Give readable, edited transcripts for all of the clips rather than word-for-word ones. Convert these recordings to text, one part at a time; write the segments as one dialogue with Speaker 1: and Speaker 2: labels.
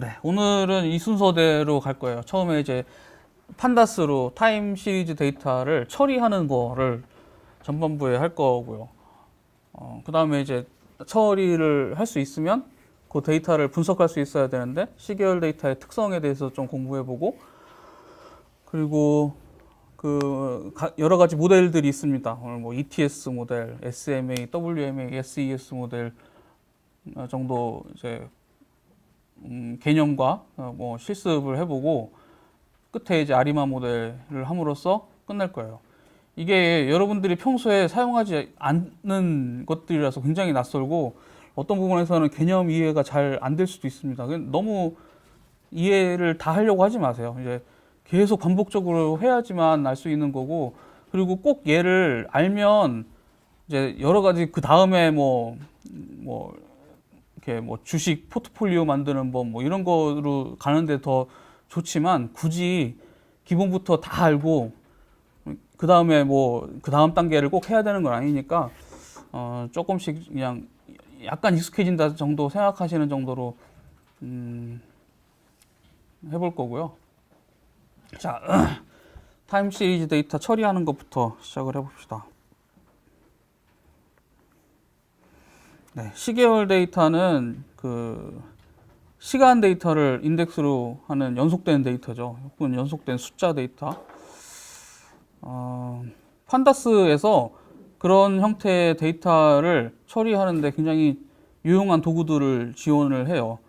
Speaker 1: 네, 오늘은 이 순서대로 갈 거예요. 처음에 이제 판다스로 타임 시리즈 데이터를 처리하는 거를 전반부에 할 거고요. 그 다음에 이제 처리를 할 수 있으면 그 데이터를 분석할 수 있어야 되는데 시계열 데이터의 특성에 대해서 좀 공부해보고, 그리고 그 여러 가지 모델들이 있습니다. 오늘 뭐 ETS 모델, SMA, WMA, SES 모델 정도 이제 개념과 뭐 실습을 해보고 끝에 이제 아리마 모델을 함으로써 끝낼 거예요. 이게 여러분들이 평소에 사용하지 않는 것들이라서 굉장히 낯설고 어떤 부분에서는 개념 이해가 잘 안 될 수도 있습니다. 너무 이해를 다 하려고 하지 마세요. 이제 계속 반복적으로 해야지만 알 수 있는 거고, 그리고 꼭 얘를 알면 이제 여러 가지 그 다음에 이렇게 뭐 주식 포트폴리오 만드는 법 뭐 이런 거로 가는데 더 좋지만, 굳이 기본부터 다 알고 그 다음에 뭐 그 다음 단계를 꼭 해야 되는 건 아니니까 조금씩 그냥 약간 익숙해진다 정도 생각하시는 정도로 해볼 거고요. 자, 타임 시리즈 데이터 처리하는 것부터 시작을 해봅시다. 네, 시계열 데이터는 그 시간 데이터를 인덱스로 하는 연속된 데이터죠. 혹은 연속된 숫자 데이터. 판다스에서 그런 형태의 데이터를 처리하는데 굉장히 유용한 도구들을 지원을 해요.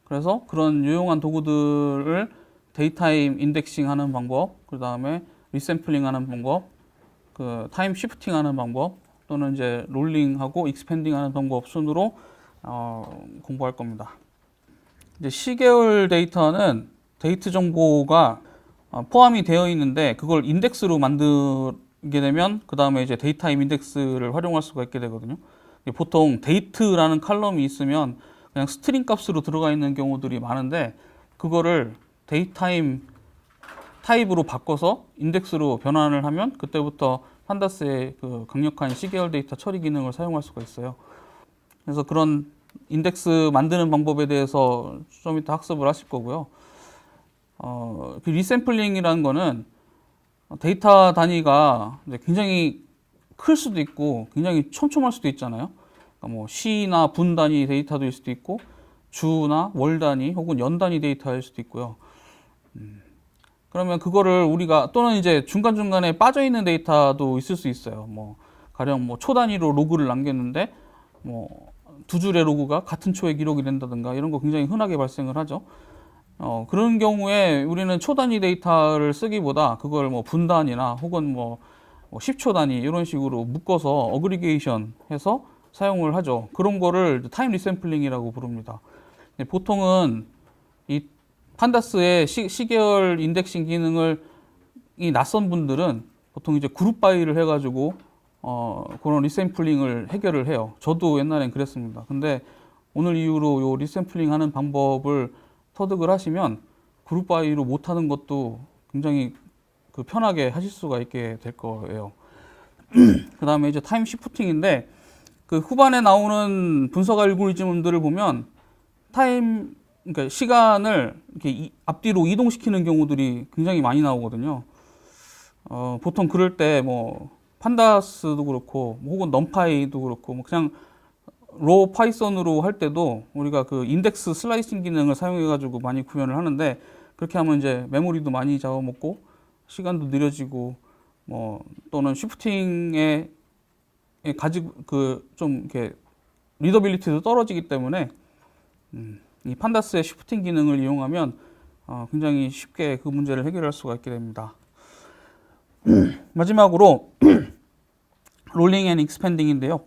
Speaker 1: 그래서 그런 유용한 도구들을 데이타임 인덱싱 하는 방법, 그 다음에 리샘플링 하는 방법, 그 타임 시프팅 하는 방법, 또는 이제 롤링하고 익스펜딩 하는 방법 순으로 공부할 겁니다. 이제 시계열 데이터는 데이트 정보가 포함이 되어 있는데, 그걸 인덱스로 만들게 되면 그 다음에 이제 데이타임 인덱스를 활용할 수가 있게 되거든요. 보통 데이트라는 칼럼이 있으면 그냥 스트링 값으로 들어가 있는 경우들이 많은데, 그거를 데이타임 타입으로 바꿔서 인덱스로 변환을 하면 그때부터 판다스의 그 강력한 시계열 데이터 처리 기능을 사용할 수가 있어요. 그래서 그런 인덱스 만드는 방법에 대해서 좀 이따 학습을 하실 거고요. 그 리샘플링이라는 거는 데이터 단위가 굉장히 클 수도 있고 굉장히 촘촘할 수도 있잖아요. 그러니까 뭐 시나 분 단위 데이터일 수도 있고, 주나 월 단위 혹은 연 단위 데이터일 수도 있고요. 그러면 그거를 우리가, 또는 이제 중간중간에 빠져있는 데이터도 있을 수 있어요. 뭐 가령 뭐 초 단위로 로그를 남겼는데 뭐 두 줄의 로그가 같은 초에 기록이 된다든가, 이런 거 굉장히 흔하게 발생을 하죠. 그런 경우에 우리는 초 단위 데이터를 쓰기보다 그걸 뭐 분 단위나 혹은 뭐 10초 단위 이런 식으로 묶어서 어그리게이션 해서 사용을 하죠. 그런 거를 타임 리샘플링이라고 부릅니다. 보통은 이 판다스의 시계열 인덱싱 기능을 이 낯선 분들은 보통 이제 그룹 바이를 해가지고 그런 리샘플링을 해결을 해요. 저도 옛날엔 그랬습니다. 근데 오늘 이후로 요 리샘플링 하는 방법을 터득을 하시면 그룹 바이로 못하는 것도 굉장히 그 편하게 하실 수가 있게 될 거예요. 그 다음에 이제 타임 시프팅인데, 그 후반에 나오는 분석 알고리즘들을 보면 그러니까 시간을 이렇게 앞뒤로 이동시키는 경우들이 굉장히 많이 나오거든요. 보통 그럴 때 뭐 판다스도 그렇고 혹은 넘파이도 그렇고 뭐 그냥 로 파이썬으로 할 때도 우리가 그 인덱스 슬라이싱 기능을 사용해 가지고 많이 구현을 하는데, 그렇게 하면 이제 메모리도 많이 잡아먹고 시간도 느려지고, 뭐 또는 쉬프팅에 가지고 그 좀 이렇게 리더빌리티도 떨어지기 때문에 이 판다스의 쉬프팅 기능을 이용하면 굉장히 쉽게 그 문제를 해결할 수가 있게 됩니다. 마지막으로 롤링 앤 익스펜딩인데요.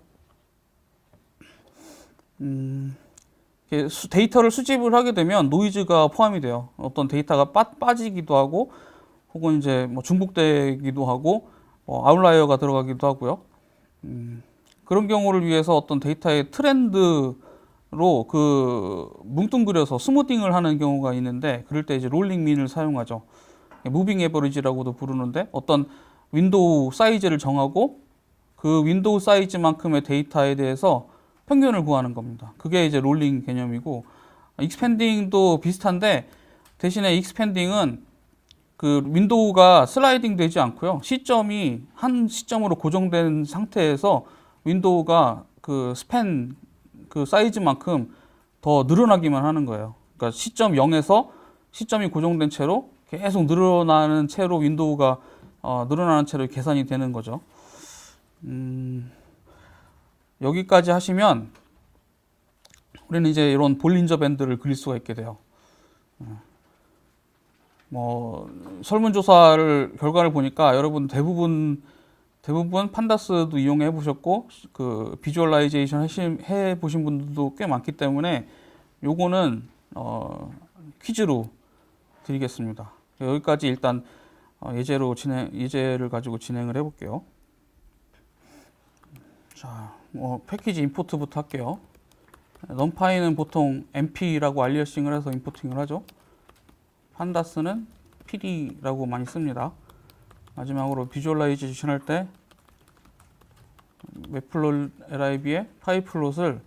Speaker 1: 데이터를 수집을 하게 되면 노이즈가 포함이 돼요. 어떤 데이터가 빠지기도 하고, 혹은 이제 뭐 중복되기도 하고, 아웃라이어가 들어가기도 하고요. 그런 경우를 위해서 어떤 데이터의 트렌드로 그 뭉뚱그려서 스무딩을 하는 경우가 있는데, 그럴 때 이제 롤링 민을 사용하죠. 무빙 에버리지라고도 부르는데, 어떤 윈도우 사이즈를 정하고 그 윈도우 사이즈만큼의 데이터에 대해서 평균을 구하는 겁니다. 그게 이제 롤링 개념이고, 익스펜딩도 비슷한데 대신에 익스펜딩은 그 윈도우가 슬라이딩 되지 않고요. 시점이 한 시점으로 고정된 상태에서 윈도우가 그 스팬 그 사이즈만큼 더 늘어나기만 하는 거예요. 그러니까 시점 0에서 시점이 고정된 채로 계속 늘어나는 채로 윈도우가 늘어나는 채로 계산이 되는 거죠. 여기까지 하시면 우리는 이제 이런 볼린저 밴드를 그릴 수가 있게 돼요. 뭐 설문조사를 결과를 보니까 여러분 대부분 판다스도 이용해 보셨고 그 비주얼라이제이션 해 보신 분들도 꽤 많기 때문에 요거는 퀴즈로 드리겠습니다. 여기까지 일단 예제를 가지고 진행을 해볼게요. 자, 패키지 임포트부터 할게요. 넘파이는 보통 mp라고 알리어싱을 해서 임포팅을 하죠. 판다스는 pd라고 많이 씁니다. 마지막으로 비주얼라이제이션 할 때 웹플롯 lib에 파이플롯을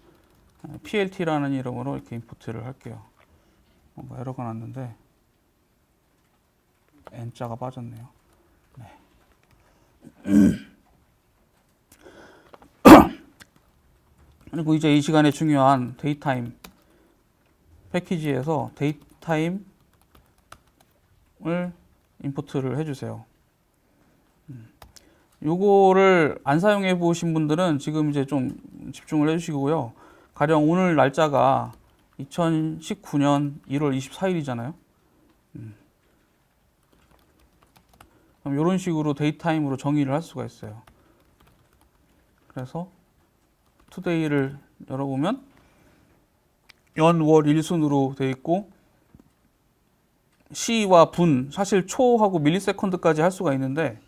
Speaker 1: plt라는 이름으로 이렇게 임포트를 할게요. 뭔가 에러가 났는데 n자가 빠졌네요. 네. 그리고 이제 이 시간에 중요한 데이타임 패키지에서 데이타임을 임포트를 해주세요. 요거를 안 사용해 보신 분들은 지금 이제 좀 집중을 해주시고요. 가령 오늘 날짜가 2019년 1월 24일이잖아요. 그럼 이런 식으로 데이타임으로 정의를 할 수가 있어요. 그래서 today를 열어보면 연, 월, 일 순으로 되어 있고 시와 분, 사실 초하고 밀리세컨드까지 할 수가 있는데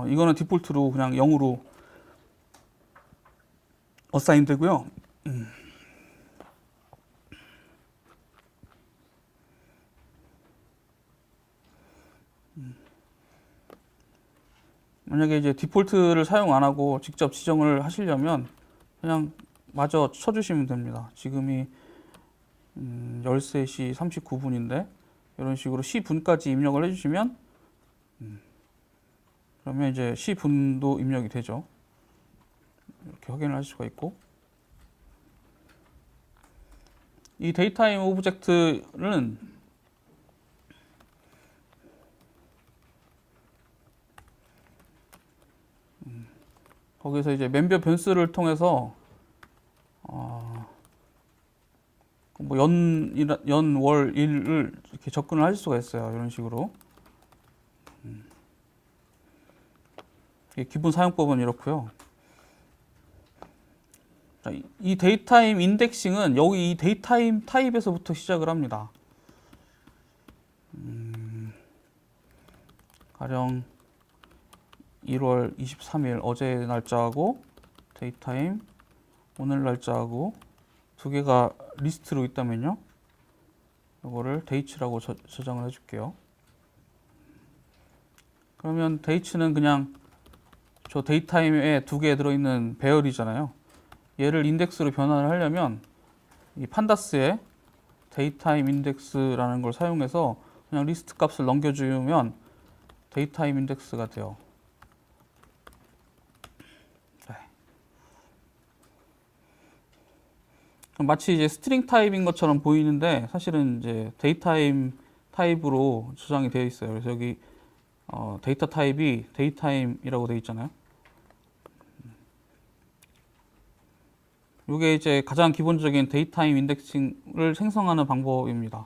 Speaker 1: 이거는 디폴트로 그냥 0으로 어사인 되고요. 만약에 이제 디폴트를 사용 안 하고 직접 지정을 하시려면 그냥 마저 쳐주시면 됩니다. 지금이 13시 39분인데 이런 식으로 시분까지 입력을 해주시면 그러면 이제 시분도 입력이 되죠. 이렇게 확인을 하실 수가 있고 이 데이타임 오브젝트는 거기서 이제 멤버 변수를 통해서 뭐 연, 월, 일을 이렇게 접근을 하실 수가 있어요. 이런 식으로. 기본 사용법은 이렇고요. 자, 이 데이타임 인덱싱은 여기 이 데이타임 타입에서부터 시작을 합니다. 가령 1월 23일 어제 날짜하고 데이타임 오늘 날짜하고 두 개가 리스트로 있다면요. 이거를 데이츠라고 저장을 해줄게요. 그러면 데이츠는 그냥 저 데이타임에 두 개 들어있는 배열이잖아요. 얘를 인덱스로 변환을 하려면 이 판다스의 데이타임 인덱스라는 걸 사용해서 그냥 리스트 값을 넘겨주면 데이타임 인덱스가 돼요. 마치 이제 스트링 타입인 것처럼 보이는데 사실은 이제 데이타임 타입으로 저장이 되어 있어요. 그래서 여기 데이터 타입이 데이타임이라고 되어 있잖아요. 이게 이제 가장 기본적인 데이타임 인덱싱을 생성하는 방법입니다.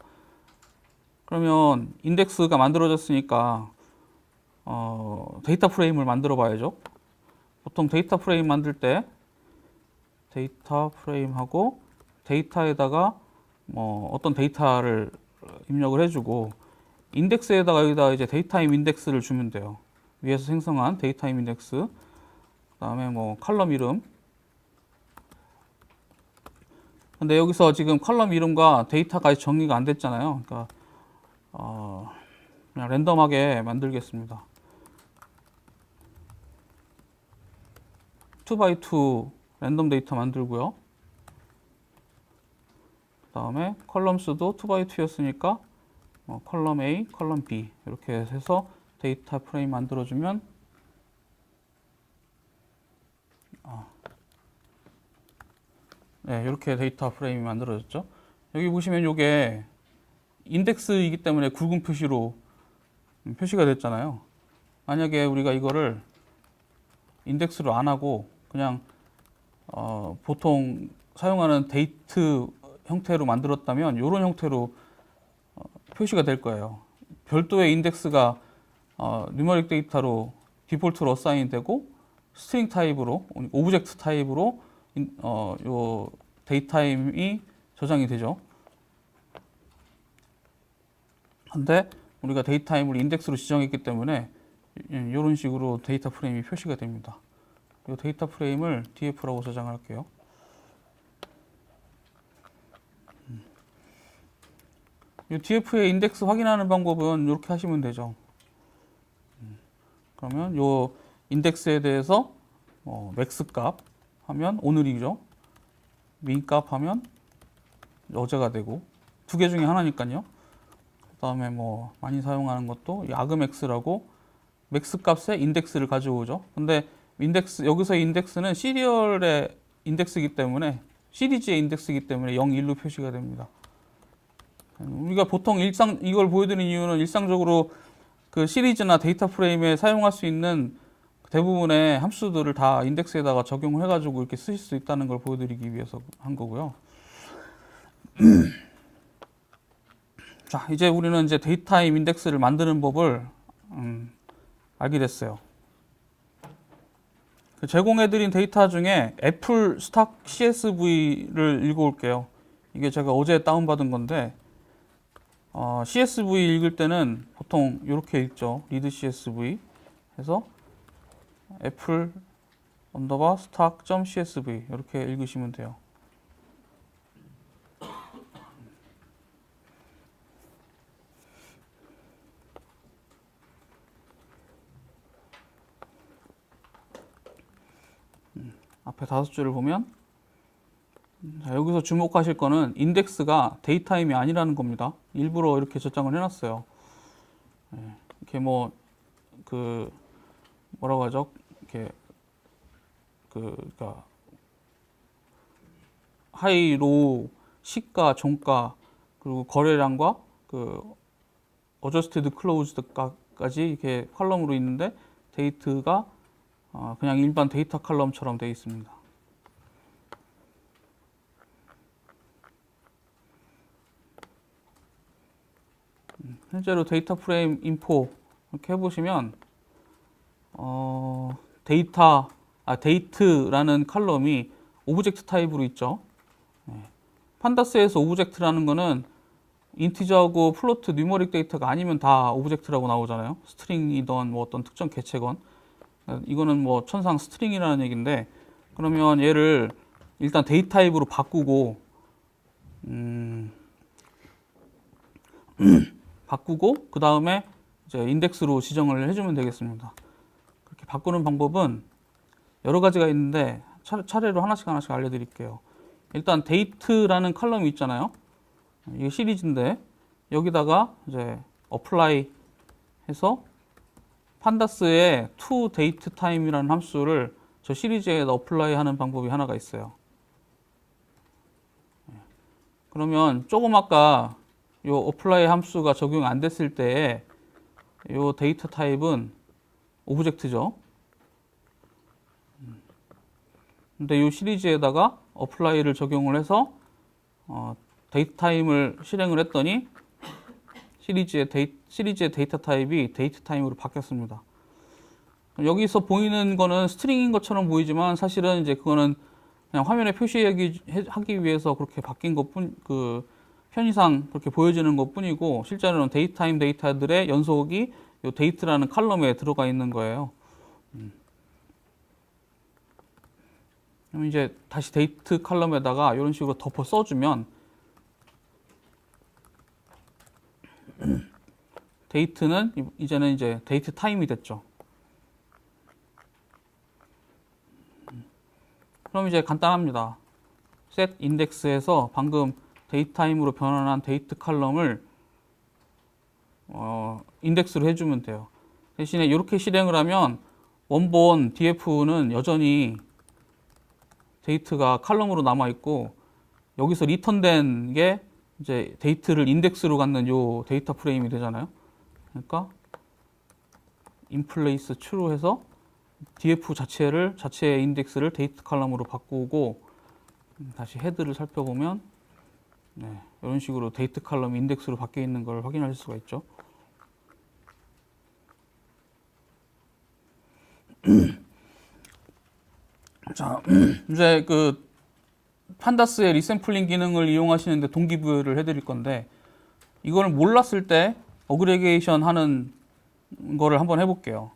Speaker 1: 그러면 인덱스가 만들어졌으니까 데이터 프레임을 만들어 봐야죠. 보통 데이터 프레임 만들 때 데이터 프레임하고 데이터에다가 뭐 어떤 데이터를 입력을 해주고 인덱스에다가 여기다 이제 데이타임 인덱스를 주면 돼요. 위에서 생성한 데이타임 인덱스, 그다음에 뭐 컬럼 이름. 근데 여기서 지금 컬럼 이름과 데이터가 정리가 안 됐잖아요. 그러니까 그냥 랜덤하게 만들겠습니다. 2x2 랜덤 데이터 만들고요. 그다음에 컬럼 수도 2x2였으니까 컬럼 A, 컬럼 B 이렇게 해서 데이터 프레임 만들어주면 네, 이렇게 데이터 프레임이 만들어졌죠. 여기 보시면 이게 인덱스이기 때문에 굵은 표시로 표시가 됐잖아요. 만약에 우리가 이거를 인덱스로 안 하고 그냥 보통 사용하는 데이트 형태로 만들었다면 이런 형태로 표시가 될 거예요. 별도의 인덱스가 뉴머릭 데이터로 디폴트로 어사인 되고 스트링 타입으로 오브젝트 타입으로 요 데이타임이 저장이 되죠. 근데 우리가 데이타임을 인덱스로 지정했기 때문에 이런 식으로 데이터 프레임이 표시가 됩니다. 이 데이터 프레임을 df라고 저장할게요. 이 df의 인덱스 확인하는 방법은 이렇게 하시면 되죠. 그러면 이 인덱스에 대해서 맥스 값 하면 오늘이죠. 민 값 하면 어제가 되고 두 개 중에 하나니까요. 그다음에 뭐 많이 사용하는 것도 이 argmax라고 맥스 값에 인덱스를 가져오죠. 근데 인덱스 여기서 인덱스는 시리얼의 인덱스이기 때문에 시리즈의 인덱스이기 때문에 0, 1로 표시가 됩니다. 우리가 보통 이걸 보여드리는 이유는 일상적으로 그 시리즈나 데이터 프레임에 사용할 수 있는 대부분의 함수들을 다 인덱스에다가 적용을 해가지고 이렇게 쓰실 수 있다는 걸 보여드리기 위해서 한 거고요. 자, 이제 우리는 이제 데이터타임 인덱스를 만드는 법을 알게 됐어요. 제공해드린 데이터 중에 애플 스탁 CSV를 읽어올게요. 이게 제가 어제 다운받은 건데 CSV 읽을 때는 보통 이렇게 읽죠. read CSV 해서 애플 언더바 스탁.csv 이렇게 읽으시면 돼요. 앞에 5줄을 보면 자, 여기서 주목하실 거는 인덱스가 데이타임이 아니라는 겁니다. 일부러 이렇게 저장을 해놨어요. 이렇게 뭐라고 하죠? 이렇게 그러니까 하이, 로우, 시가, 종가 그리고 거래량과 어저스티드 클로우즈드까지 이렇게 컬럼으로 있는데 데이트가 그냥 일반 데이터 컬럼처럼 되어 있습니다. 실제로 데이터 프레임 인포 이렇게 해보시면 데이트라는 컬럼이 오브젝트 타입으로 있죠. 판다스에서 오브젝트라는 거는 인티저하고 플로트, 뉴머릭 데이터가 아니면 다 오브젝트라고 나오잖아요. 스트링이던 뭐 어떤 특정 개체건. 이거는 뭐 천상 스트링이라는 얘기인데 그러면 얘를 일단 데이터 타입으로 바꾸고 그 다음에 이제 인덱스로 지정을 해주면 되겠습니다. 그렇게 바꾸는 방법은 여러 가지가 있는데 차례로 하나씩 알려드릴게요. 일단 데이트라는 컬럼이 있잖아요. 이게 시리즈인데 여기다가 이제 apply 해서 판다스의 toDateTime이라는 함수를 저 시리즈에 apply 하는 방법이 하나가 있어요. 그러면 조금 아까 요 apply 함수가 적용 안 됐을 때에 요 데이터 타입은 오브젝트죠. 근데 요 시리즈에다가 apply를 적용을 해서 데이터 타임을 실행을 했더니 시리즈의 데이터 타입이 데이트 타임으로 바뀌었습니다. 여기서 보이는 거는 스트링인 것처럼 보이지만 사실은 이제 그거는 그냥 화면에 표시하기 위해서 그렇게 바뀐 것뿐, 편의상 그렇게 보여지는 것 뿐이고 실제로는 데이트 타임 데이터들의 연속이 요 데이트라는 컬럼에 들어가 있는 거예요. 그럼 이제 다시 데이트 컬럼에다가 이런 식으로 덮어 써주면 데이트는 이제는 이제 데이트 타임이 됐죠. 그럼 이제 간단합니다. set index에서 방금 데이트타임으로 변환한 데이트 칼럼을 인덱스로 해주면 돼요. 대신에 이렇게 실행을 하면 원본 df는 여전히 데이트가 칼럼으로 남아 있고 여기서 리턴된 게 이제 데이트를 인덱스로 갖는 요 데이터 프레임이 되잖아요. 그러니까 인플레이스 true로 해서 df 자체의 인덱스를 데이트 칼럼으로 바꾸고 다시 헤드를 살펴보면 네, 이런 식으로 데이트 칼럼 인덱스로 바뀌어 있는 걸 확인할 수가 있죠. 자, 이제 그 판다스의 리샘플링 기능을 이용하시는데 동기부여를 해드릴 건데 이걸 몰랐을 때 어그리게이션 하는 거를 한번 해볼게요.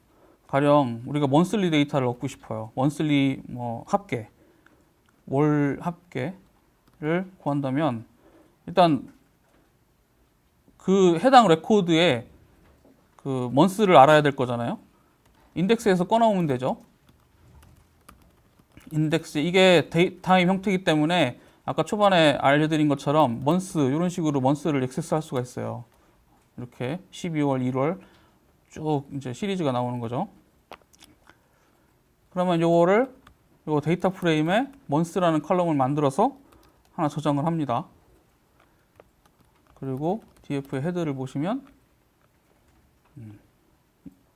Speaker 1: 가령 우리가 먼슬리 데이터를 얻고 싶어요. 먼슬리 뭐 합계, 월 합계를 구한다면 일단 그 해당 레코드에 그 먼스를 알아야 될 거잖아요. 인덱스에서 꺼내오면 되죠. 인덱스 이게 데이타임 형태이기 때문에 아까 초반에 알려드린 것처럼 먼스 이런 식으로 먼스를 액세스할 수가 있어요. 이렇게 12월, 1월 쭉 이제 시리즈가 나오는 거죠. 그러면 요 데이터 프레임에 먼스라는 컬럼을 만들어서 하나 저장을 합니다. 그리고 df의 헤드를 보시면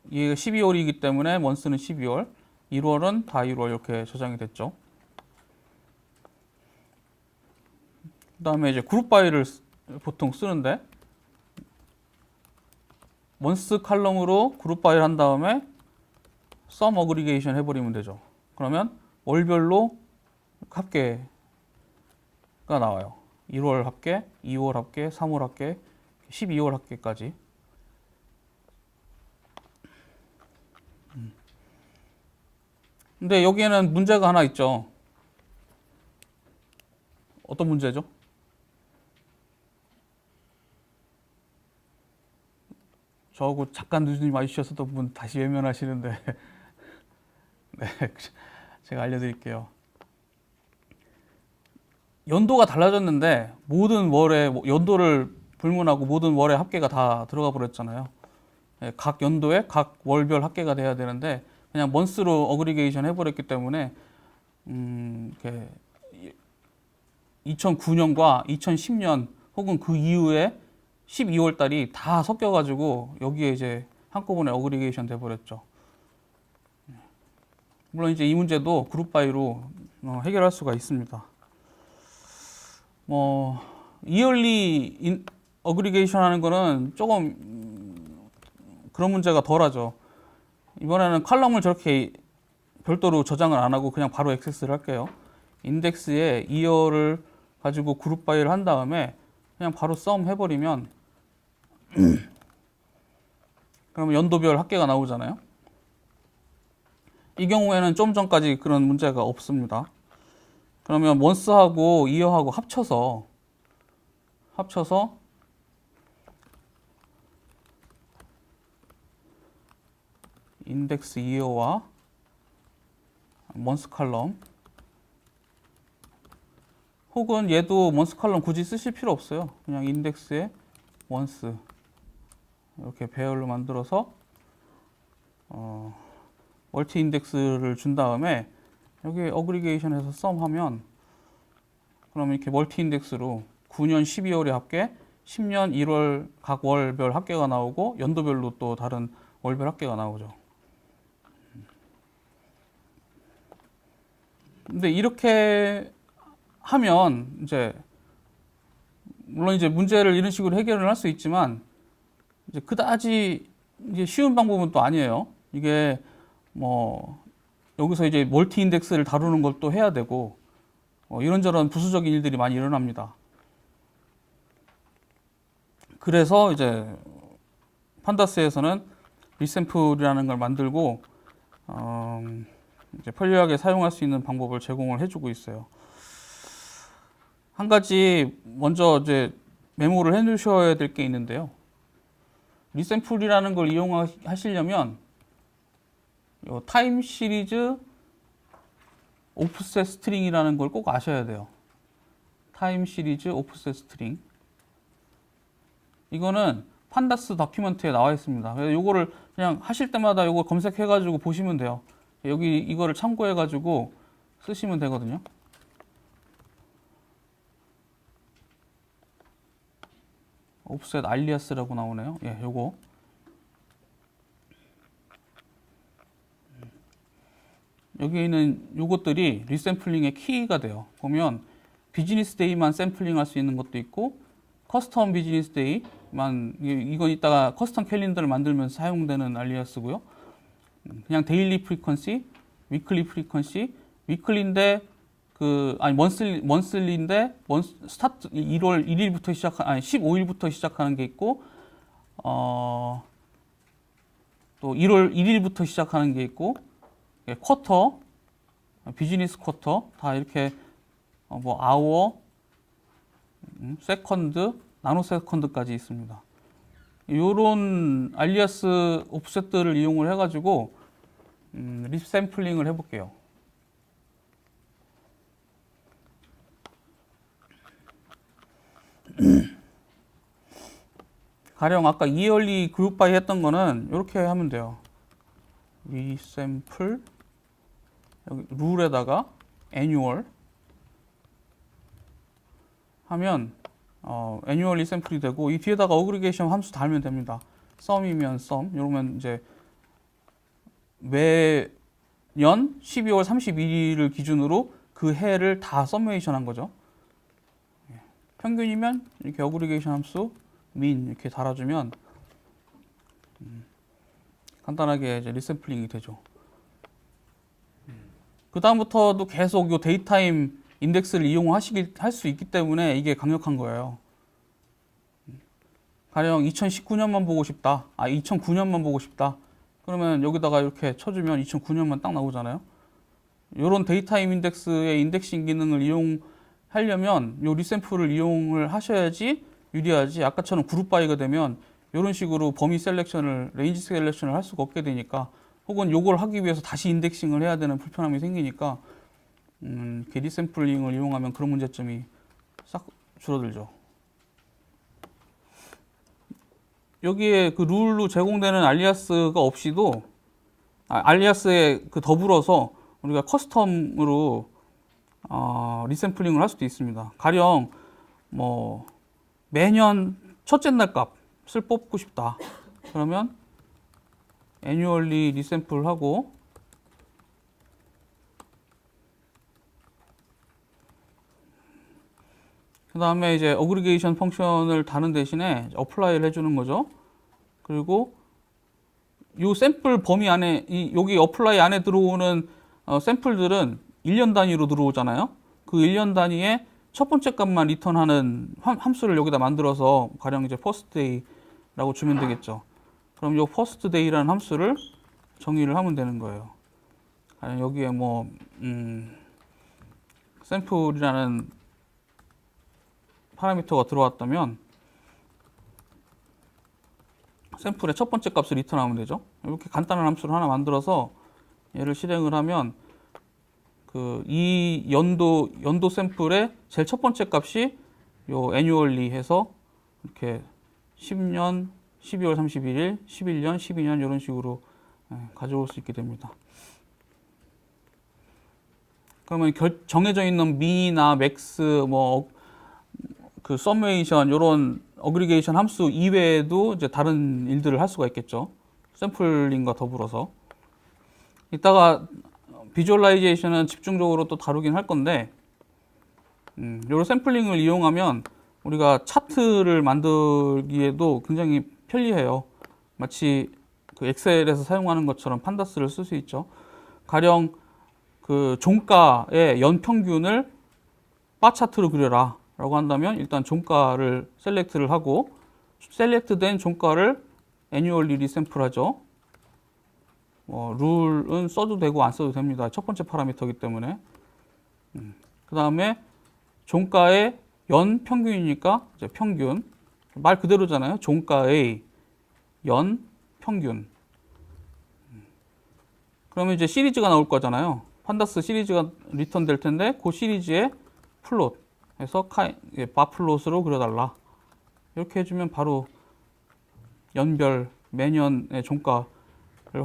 Speaker 1: 이게 12월이기 때문에 먼스는 12월, 1월은 다 1월 이렇게 저장이 됐죠. 그 다음에 이제 그룹 바이를 보통 쓰는데 먼스 칼럼으로 그룹 바이를 한 다음에 썸 어그리게이션 해버리면 되죠. 그러면 월별로 합계가 나와요. 1월 합계, 2월 합계, 3월 합계, 12월 합계까지. 근데 여기에는 문제가 하나 있죠. 어떤 문제죠? 저하고 잠깐 늦음이 와주셨던 분 다시 외면하시는데 네, 제가 알려드릴게요. 연도가 달라졌는데 모든 월에 연도를 불문하고 모든 월의 합계가 다 들어가 버렸잖아요. 각 연도에 각 월별 합계가 돼야 되는데 그냥 먼스로 어그리게이션 해버렸기 때문에 2009년과 2010년 혹은 그 이후에 12월 달이 다 섞여가지고 여기에 이제 한꺼번에 어그리게이션 돼버렸죠. 물론 이제 이 문제도 그룹 바이로 해결할 수가 있습니다. 뭐 이얼리 어그리게이션 하는 거는 조금 그런 문제가 덜하죠. 이번에는 칼럼을 저렇게 별도로 저장을 안 하고 그냥 바로 액세스를 할게요. 인덱스에 이어를 가지고 그룹 바이를 한 다음에 그냥 바로 썸 해버리면 그러면 연도별 합계가 나오잖아요. 이 경우에는 좀 전까지 그런 문제가 없습니다. 그러면 먼스하고 이어하고 합쳐서 인덱스 이어와 먼스 칼럼 혹은 얘도 먼스 칼럼 굳이 쓰실 필요 없어요. 그냥 인덱스에 먼스 이렇게 배열로 만들어서 멀티 인덱스를 준 다음에 여기 어그리게이션해서 썸 하면 그러면 이렇게 멀티 인덱스로 9년 12월의 합계, 10년 1월 각 월별 합계가 나오고 연도별로 또 다른 월별 합계가 나오죠. 근데 이렇게 하면 이제 물론 이제 문제를 이런 식으로 해결을 할 수 있지만 이제 그다지 이제 쉬운 방법은 또 아니에요. 이게 뭐 여기서 이제 멀티 인덱스를 다루는 걸 또 해야 되고 이런저런 부수적인 일들이 많이 일어납니다. 그래서 이제 판다스에서는 리샘플이라는 걸 만들고 이제 편리하게 사용할 수 있는 방법을 제공을 해주고 있어요. 한 가지 먼저 이제 메모를 해두셔야 될 게 있는데요. 리샘플이라는 걸 이용하시려면 타임 시리즈 오프셋 스트링이라는 걸 꼭 아셔야 돼요. 타임 시리즈 오프셋 스트링. 이거는 판다스 다큐멘트에 나와 있습니다. 그래서 요거를 그냥 하실 때마다 요거 검색해가지고 보시면 돼요. 여기 이거를 참고해가지고 쓰시면 되거든요. 오프셋 알리아스라고 나오네요. 예, 요거. 여기 있는 요것들이 리샘플링의 키가 돼요. 보면 비즈니스 데이만 샘플링 할 수 있는 것도 있고 커스텀 비즈니스 데이만, 이건 이따가 커스텀 캘린더를 만들면서 사용되는 알리아스고요. 그냥 데일리 프리퀀시, 위클리 프리퀀시, 위클리인데 먼슬리인데 스타트 1월 1일부터 시작한 15일부터 시작하는 게 있고 또 1월 1일부터 시작하는 게 있고 쿼터, 비즈니스 쿼터 다 이렇게 뭐 아워, 세컨드, 나노 세컨드까지 있습니다. 요런 알리아스 오프셋들을 이용을 해가지고 리샘플링을 해볼게요. 가령 아까 이얼리 그룹 바이 했던 거는 이렇게 하면 돼요. 리샘플 여기 룰에다가 애뉴얼 하면 애뉴얼 리샘플이 되고 이 뒤에다가 어그리게이션 함수 달면 됩니다. 썸이면 썸, 이러면 이제 매년 12월 31일을 기준으로 그 해를 다 서메이션 한 거죠. 평균이면 이렇게 어그리게이션 함수 민 이렇게 달아주면 간단하게 이제 리샘플링이 되죠. 그 다음부터도 계속 이 데이타임 인덱스를 할 수 있기 때문에 이게 강력한 거예요. 가령 2019년만 보고 싶다. 2009년만 보고 싶다. 그러면 여기다가 이렇게 쳐주면 2009년만 딱 나오잖아요. 이런 데이타임 인덱스의 인덱싱 기능을 이용하려면 이 리샘플을 이용을 하셔야지 유리하지. 아까처럼 그룹 바이가 되면 이런 식으로 범위 셀렉션을, 레인지 셀렉션을 할 수가 없게 되니까, 혹은 요걸 하기 위해서 다시 인덱싱을 해야 되는 불편함이 생기니까 이렇게 리샘플링을 이용하면 그런 문제점이 싹 줄어들죠. 여기에 그 룰로 제공되는 알리아스가 없이도 알리아스에 그 더불어서 우리가 커스텀으로 리샘플링을 할 수도 있습니다. 가령 뭐 매년 첫째 날 값을 뽑고 싶다. 그러면 애뉴얼리 리샘플 하고 그 다음에 이제 어그리게이션 펑션을 다는 대신에 어플라이를 해주는 거죠. 그리고 이 샘플 범위 안에 여기 어플라이 안에 들어오는 샘플들은 1년 단위로 들어오잖아요. 그 1년 단위에 첫 번째 값만 리턴하는 함수를 여기다 만들어서 가령 이제 first day라고 주면 되겠죠. 그럼 이 first day라는 함수를 정의를 하면 되는 거예요. 가령 여기에 뭐 샘플이라는 파라미터가 들어왔다면 샘플의 첫 번째 값을 리턴하면 되죠. 이렇게 간단한 함수를 하나 만들어서 얘를 실행을 하면 이 연도 샘플의 제일 첫 번째 값이 요 애뉴얼리 해서 이렇게 10년, 12월 31일, 11년, 12년 이런 식으로 가져올 수 있게 됩니다. 그러면 정해져 있는 미나 맥스 그 서메이션 이런 어그리게이션 함수 이외에도 이제 다른 일들을 할 수가 있겠죠. 샘플링과 더불어서. 이따가 비주얼라이제이션은 집중적으로 또 다루긴 할 건데, 이런 샘플링을 이용하면 우리가 차트를 만들기에도 굉장히 편리해요. 마치 그 엑셀에서 사용하는 것처럼 판다스를 쓸 수 있죠. 가령 그 종가의 연평균을 바 차트로 그려라 라고 한다면 일단 종가를 셀렉트를 하고 셀렉트된 종가를 애뉴얼리 리샘플 하죠. 룰은 써도 되고 안 써도 됩니다. 첫 번째 파라미터이기 때문에. 그 다음에 종가의 연 평균이니까 이제 평균. 말 그대로잖아요. 종가의 연 평균. 그러면 이제 시리즈가 나올 거잖아요. 판다스 시리즈가 리턴 될 텐데 그 시리즈의 플롯. 해서 바플롯으로 그려달라. 이렇게 해주면 바로 연별 매년의 종가를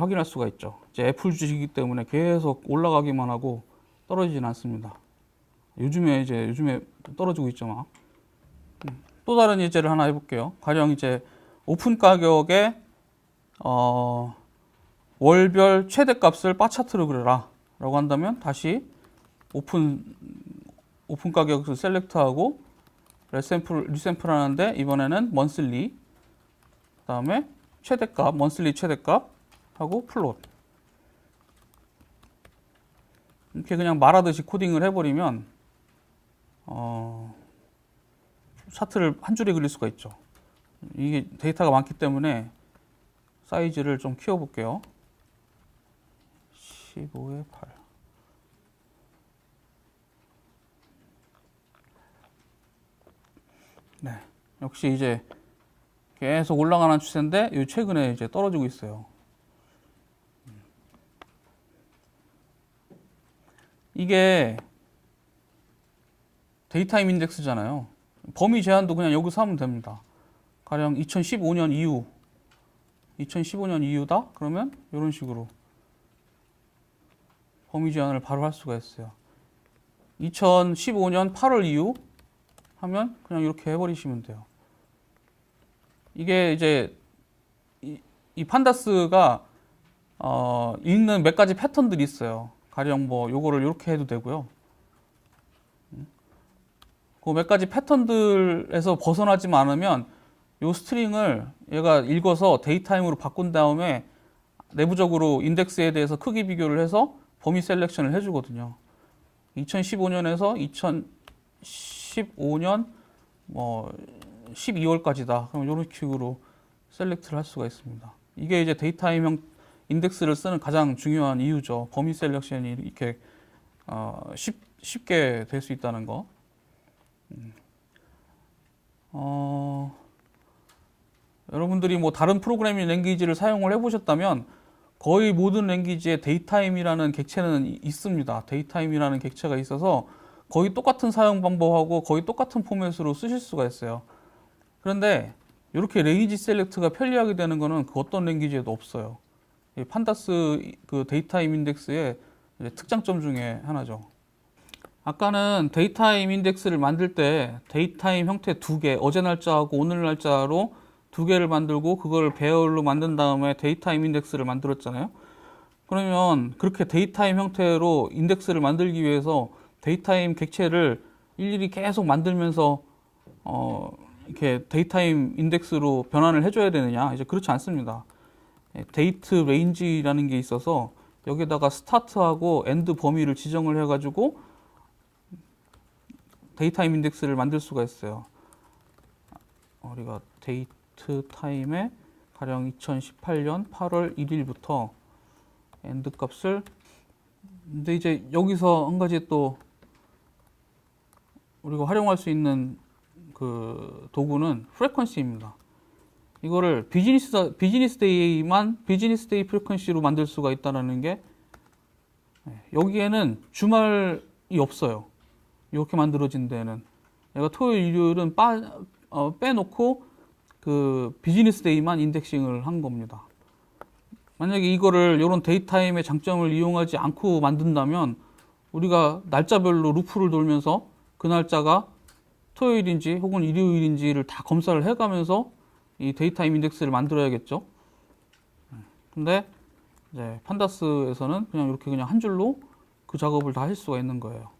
Speaker 1: 확인할 수가 있죠. 이제 애플 주식이기 때문에 계속 올라가기만 하고 떨어지진 않습니다. 요즘에 떨어지고 있죠, 막. 또 다른 예제를 하나 해볼게요. 가령 이제 오픈 가격에 월별 최대값을 바 차트로 그려라 라고 한다면 다시 오픈 가격을 셀렉트하고 리샘플 하는데 이번에는 monthly, 그 다음에 최대값, monthly 최대값 하고 플롯. 이렇게 그냥 말하듯이 코딩을 해버리면 차트를 한 줄에 그릴 수가 있죠. 이게 데이터가 많기 때문에 사이즈를 좀 키워볼게요. 15에 8. 네, 역시 이제 계속 올라가는 추세인데 최근에 이제 떨어지고 있어요. 이게 데이타임 인덱스잖아요. 범위 제한도 그냥 여기서 하면 됩니다. 가령 2015년 이후다? 그러면 이런 식으로 범위 제한을 바로 할 수가 있어요. 2015년 8월 이후 하면 그냥 이렇게 해버리시면 돼요. 이게 이제 이 판다스가 읽는 몇 가지 패턴들이 있어요. 가령 뭐 요거를 이렇게 해도 되고요. 그 몇 가지 패턴들에서 벗어나지만 않으면 요 스트링을 얘가 읽어서 데이타임으로 바꾼 다음에 내부적으로 인덱스에 대해서 크기 비교를 해서 범위 셀렉션을 해주거든요. 2015년에서 2015년 뭐 12월까지다. 그럼 이런 식으로 셀렉트를 할 수가 있습니다. 이게 이제 데이타임형 인덱스를 쓰는 가장 중요한 이유죠. 범위 셀렉션이 이렇게 쉽게 될 수 있다는 거. 여러분들이 뭐 다른 프로그래밍 랭귀지를 사용을 해보셨다면 거의 모든 랭귀지에 데이타임이라는 객체는 있습니다. 데이타임이라는 객체가 있어서 거의 똑같은 사용 방법하고 거의 똑같은 포맷으로 쓰실 수가 있어요. 그런데 이렇게 레인지 셀렉트가 편리하게 되는 거는 그 어떤 랭귀지에도 없어요. 판다스 그 데이타임 인덱스의 특장점 중에 하나죠. 아까는 데이타임 인덱스를 만들 때 데이타임 형태 두 개, 어제 날짜하고 오늘 날짜로 두 개를 만들고 그걸 배열로 만든 다음에 데이타임 인덱스를 만들었잖아요. 그러면 그렇게 데이타임 형태로 인덱스를 만들기 위해서 데이타임 객체를 일일이 계속 만들면서 이렇게 데이타임 인덱스로 변환을 해줘야 되느냐? 이제 그렇지 않습니다. 데이트 레인지라는 게 있어서 여기다가 스타트하고 엔드 범위를 지정을 해가지고 데이타임 인덱스를 만들 수가 있어요. 우리가 데이트 타임에 가령 2018년 8월 1일부터 엔드 값을 근데 이제 여기서 한 가지 또 우리가 활용할 수 있는 그 도구는 프리퀀시입니다. 이거를 비즈니스 데이 프리퀀시로 만들 수가 있다는 게 여기에는 주말이 없어요. 이렇게 만들어진 데는 얘가 토요일, 일요일은 빼놓고 그 비즈니스 데이만 인덱싱을 한 겁니다. 만약에 이거를 이런 데이타임의 장점을 이용하지 않고 만든다면 우리가 날짜별로 루프를 돌면서 그 날짜가 토요일인지 혹은 일요일인지를 다 검사를 해가면서 이 데이타임 인덱스를 만들어야겠죠. 근데 이제 판다스에서는 그냥 이렇게 그냥 한 줄로 그 작업을 다 할 수가 있는 거예요.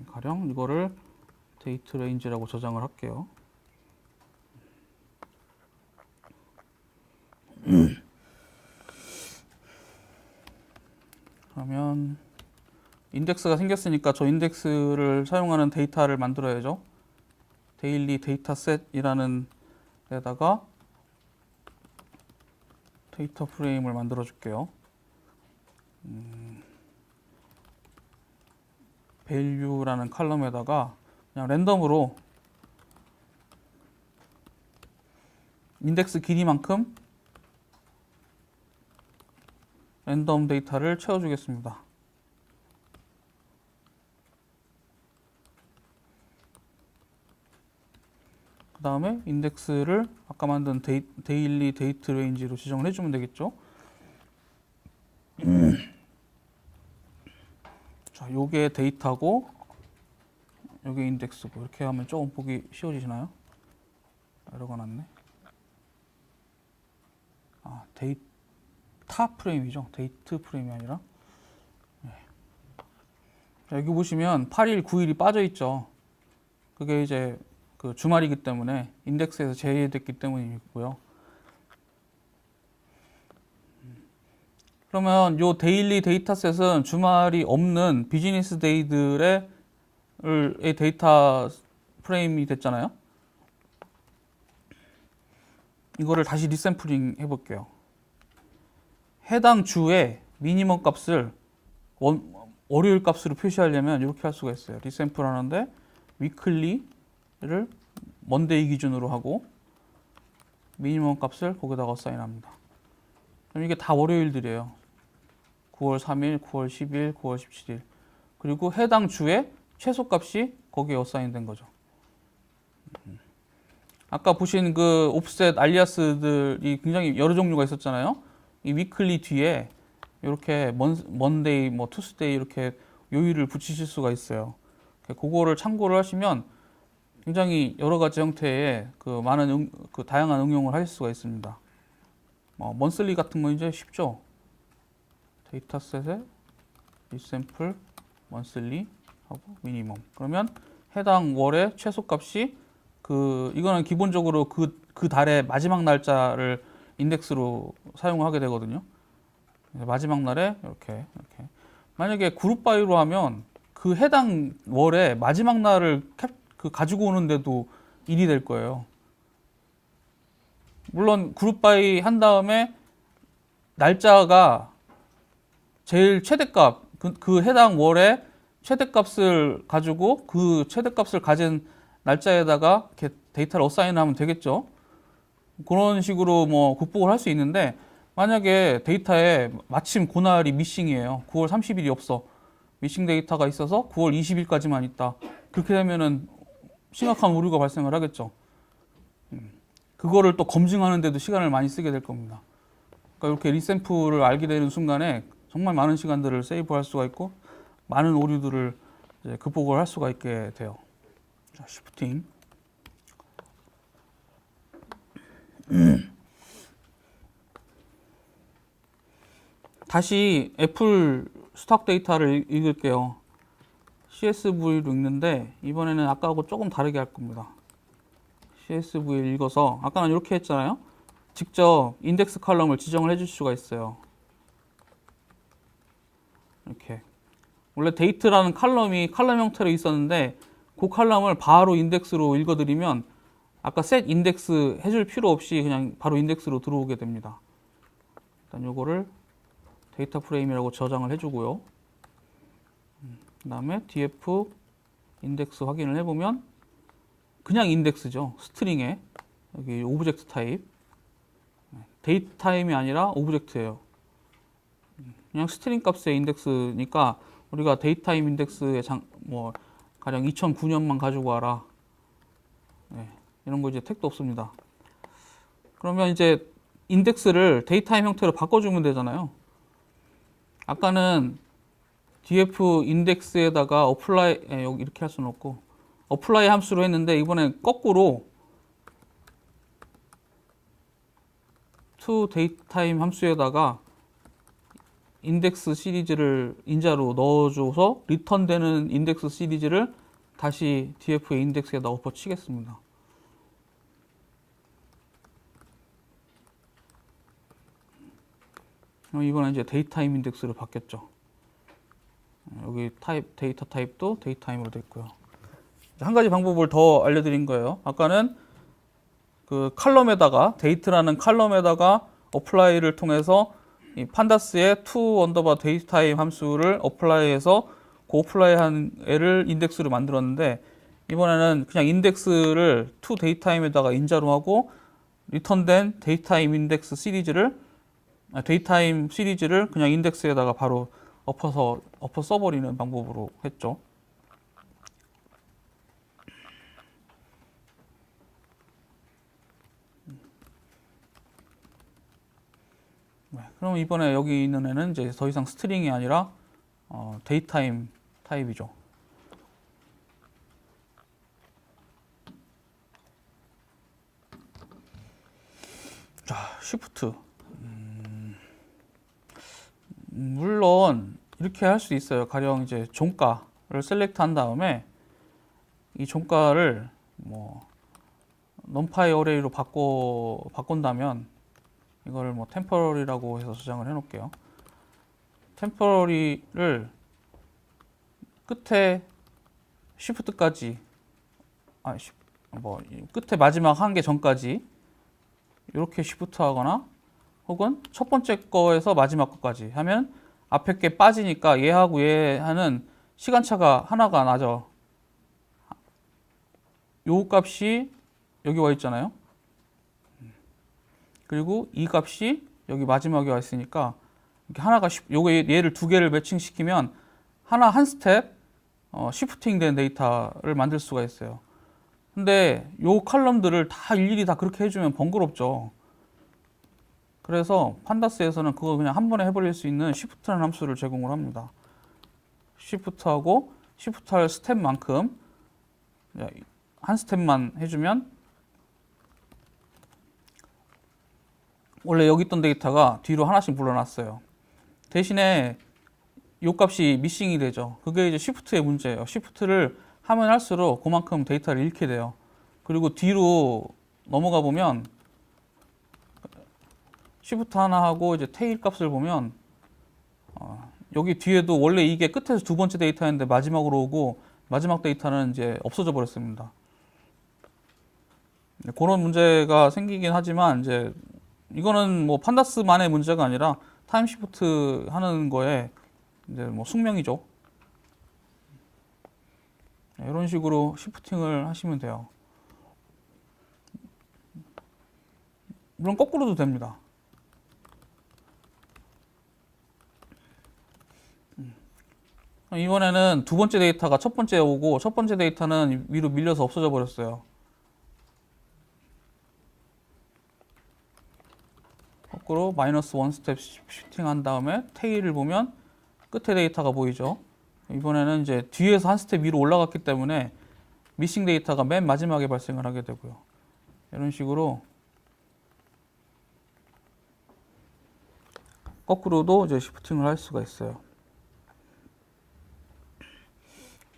Speaker 1: 가령 이거를 데이트 레인지라고 저장을 할게요. 그러면 인덱스가 생겼으니까 저 인덱스를 사용하는 데이터를 만들어야죠. 데일리 데이터셋이라는 데다가 데이터 프레임을 만들어 줄게요. value라는 칼럼에다가 그냥 랜덤으로 인덱스 길이만큼 랜덤 데이터를 채워주겠습니다. 다음에 인덱스를 아까 만든 데일리 데이트 레인지로 지정을 해주면 되겠죠. 자, 요게 데이터고 요게 인덱스고 이렇게 하면 조금 보기 쉬워지시나요? 에러가 났네. 아, 데이터 프레임이죠. 데이트 프레임이 아니라. 네. 자, 여기 보시면 8일, 9일이 빠져 있죠. 그게 이제 그 주말이기 때문에 인덱스에서 제외됐기 때문이고요. 그러면 요 데일리 데이터셋은 주말이 없는 비즈니스 데이들의 데이터 프레임이 됐잖아요. 이거를 다시 리샘플링 해볼게요. 해당 주에 미니멈 값을 월요일 값으로 표시하려면 이렇게 할 수가 있어요. 리샘플 하는데 위클리를 먼데이 기준으로 하고 미니멈 값을 거기다가 어사인합니다. 그럼 이게 다 월요일들이에요. 9월 3일, 9월 10일, 9월 17일. 그리고 해당 주에 최소값이 거기에 어사인된 거죠. 아까 보신 그 옵셋 알리아스들이 굉장히 여러 종류가 있었잖아요. 이 위클리 뒤에 이렇게 먼데이, 뭐 투스데이 이렇게 요일을 붙이실 수가 있어요. 그거를 참고를 하시면 굉장히 여러 가지 형태의 그 많은 그 다양한 응용을 하실 수가 있습니다. 먼슬리 같은 거 이제 쉽죠. 데이터셋에 리샘플 먼슬리 하고 미니멈. 그러면 해당 월의 최소값이 이거는 기본적으로 그 달의 마지막 날짜를 인덱스로 사용하게 되거든요. 마지막 날에 이렇게 만약에 그룹 바이로 하면 그 해당 월의 마지막 날을 가지고 오는데도 일이 될 거예요. 물론 그룹 바이 한 다음에 날짜가 제일 최대값 그 해당 월의 최대값을 가지고 그 최대값을 가진 날짜에다가 이렇게 데이터를 어사인하면 되겠죠. 그런 식으로 뭐 극복을 할 수 있는데 만약에 데이터에 마침 그날이 미싱이에요. 9월 30일이 없어. 미싱 데이터가 있어서 9월 20일까지만 있다. 그렇게 되면은 심각한 오류가 발생을 하겠죠. 그거를 또 검증하는데도 시간을 많이 쓰게 될 겁니다. 그러니까 이렇게 리샘플을 알게 되는 순간에 정말 많은 시간들을 세이브할 수가 있고 많은 오류들을 이제 극복을 할 수가 있게 돼요. 자, 쉬프팅. 다시 애플 스톡 데이터를 읽을게요. CSV로 읽는데 이번에는 아까하고 조금 다르게 할 겁니다. CSV를 읽어서 아까는 이렇게 했잖아요. 직접 인덱스 컬럼을 지정을 해줄 수가 있어요. 이렇게 원래 데이트라는 컬럼이 컬럼 형태로 있었는데 그 컬럼을 바로 인덱스로 읽어드리면 아까 set 인덱스 해줄 필요 없이 그냥 바로 인덱스로 들어오게 됩니다. 일단 요거를 데이터 프레임이라고 저장을 해주고요. 그 다음에 df 인덱스 확인을 해보면 그냥 인덱스죠. 스트링에 여기 오브젝트 타입 데이트 타임이 아니라 오브젝트예요. 그냥 스트링 값의 인덱스니까 우리가 데이트 타임 인덱스의 가령 2009년만 가지고 와라. 네, 이런 거 이제 택도 없습니다. 그러면 이제 인덱스를 데이트 타임 형태로 바꿔주면 되잖아요. 아까는 df 인덱스에다가 apply 여기 이렇게 할 수는 없고 apply 함수로 했는데 이번엔 거꾸로 to datetime 함수에다가 인덱스 시리즈를 인자로 넣어줘서 리턴되는 인덱스 시리즈를 다시 df의 인덱스에다 엎어치겠습니다. 이번엔 이제 데이타임 인덱스로 바뀌었죠. 여기 데이터 타입도 데이타임으로 됐고요. 한 가지 방법을 더 알려드린 거예요. 아까는 그 컬럼에다가 데이트라는 컬럼에다가 어플라이를 통해서 이 판다스의 to 언더바 데이트타임 함수를 어플라이해서 그 어플라이한 애를 인덱스로 만들었는데 이번에는 그냥 인덱스를 to 데이트타임에다가 인자로 하고 리턴된 데이트타임 인덱스 시리즈를 데이트타임 시리즈를 그냥 인덱스에다가 바로 엎어 써버리는 방법으로 했죠. 그럼 이번에 여기 있는 애는 이제 더 이상 스트링이 아니라 데이타임 타입이죠. 자, shift. 물론 이렇게 할 수 있어요. 가령 이제 종가를 셀렉트 한 다음에 이 종가를 뭐 numpy 어레이로 바꾼다면 이거를 뭐 temporary라고 해서 저장을 해 놓을게요. temporary를 끝에 shift까지 뭐 끝에 마지막 한 개 전까지 이렇게 shift 하거나 혹은 첫 번째 거에서 마지막 거까지 하면 앞에 게 빠지니까 얘하고 얘하는 시간차가 하나가 나죠. 요 값이 여기 와 있잖아요. 그리고 이 값이 여기 마지막에 와 있으니까 이렇게 하나가 얘를 두 개를 매칭시키면 한 스텝 시프팅 된 데이터를 만들 수가 있어요. 근데 요 칼럼들을 다 일일이 다 그렇게 해주면 번거롭죠. 그래서 판다스에서는 그거 그냥 한 번에 해버릴 수 있는 shift라는 함수를 제공을 합니다. shift하고 shift할 스텝만큼 한 스텝만 해주면 원래 여기 있던 데이터가 뒤로 하나씩 물러났어요. 대신에 요 값이 미싱이 되죠. 그게 이제 shift의 문제예요. shift를 하면 할수록 그만큼 데이터를 잃게 돼요. 그리고 뒤로 넘어가 보면 shift 하나 하고 이제 테일 값을 보면 여기 뒤에도 원래 이게 끝에서 두 번째 데이터였는데 마지막으로 오고 마지막 데이터는 이제 없어져 버렸습니다. 그런 문제가 생기긴 하지만 이제 이거는 뭐 판다스만의 문제가 아니라 타임 시프트 하는 거에 이제 뭐 숙명이죠. 이런 식으로 시프팅을 하시면 돼요. 물론 거꾸로도 됩니다. 이번에는 두 번째 데이터가 첫 번째에 오고 첫 번째 데이터는 위로 밀려서 없어져 버렸어요. 거꾸로 마이너스 원 스텝 시프팅 한 다음에 테일을 보면 끝에 데이터가 보이죠. 이번에는 이제 뒤에서 한 스텝 위로 올라갔기 때문에 미싱 데이터가 맨 마지막에 발생을 하게 되고요. 이런 식으로 거꾸로도 이제 시프팅을 할 수가 있어요.